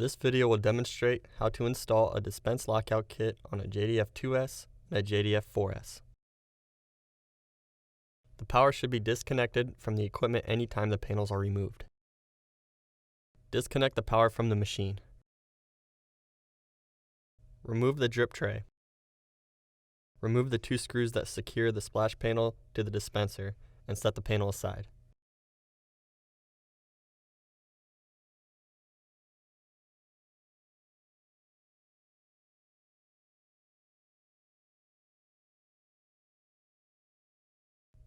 This video will demonstrate how to install a dispense lockout kit on a JDF 2S and a JDF 4S. The power should be disconnected from the equipment anytime the panels are removed. Disconnect the power from the machine. Remove the drip tray. Remove the two screws that secure the splash panel to the dispenser and set the panel aside.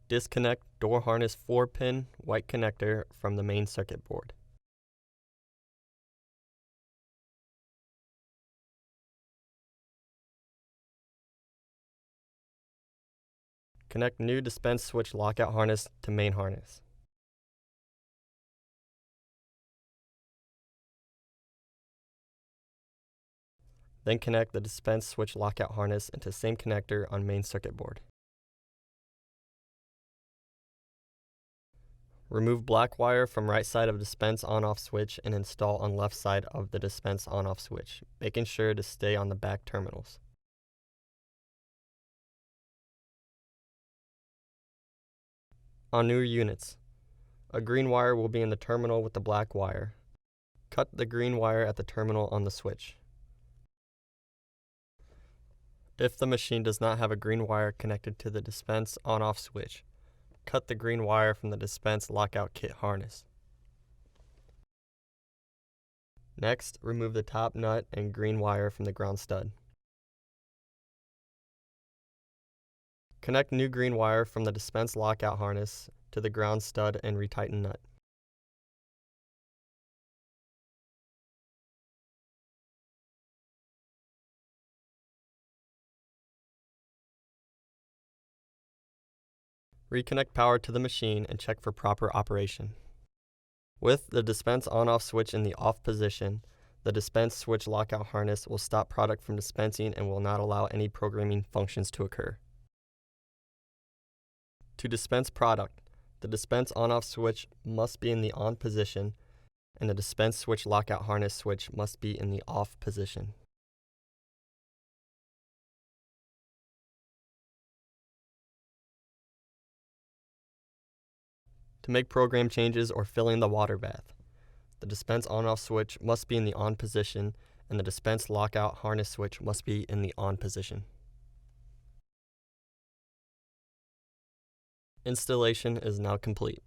Disconnect door harness 4-pin white connector from the main circuit board. Connect new dispense switch lockout harness to main harness. Then connect the dispense switch lockout harness into same connector on main circuit board. Remove black wire from right side of dispense on-off switch and install on left side of the dispense on-off switch, making sure to stay on the back terminals. On newer units, a green wire will be in the terminal with the black wire. Cut the green wire at the terminal on the switch. If the machine does not have a green wire connected to the dispense on-off switch, cut the green wire from the dispense lockout kit harness. Next, remove the top nut and green wire from the ground stud. Connect new green wire from the dispense lockout harness to the ground stud and retighten nut. Reconnect power to the machine and check for proper operation. With the dispense on-off switch in the off position, the dispense switch lockout harness will stop product from dispensing and will not allow any programming functions to occur. To dispense product, the dispense on-off switch must be in the on position and the dispense switch lockout harness switch must be in the off position. To make program changes or fill in the water bath, the dispense on-off switch must be in the on position and the dispense lockout harness switch must be in the on position. Installation is now complete.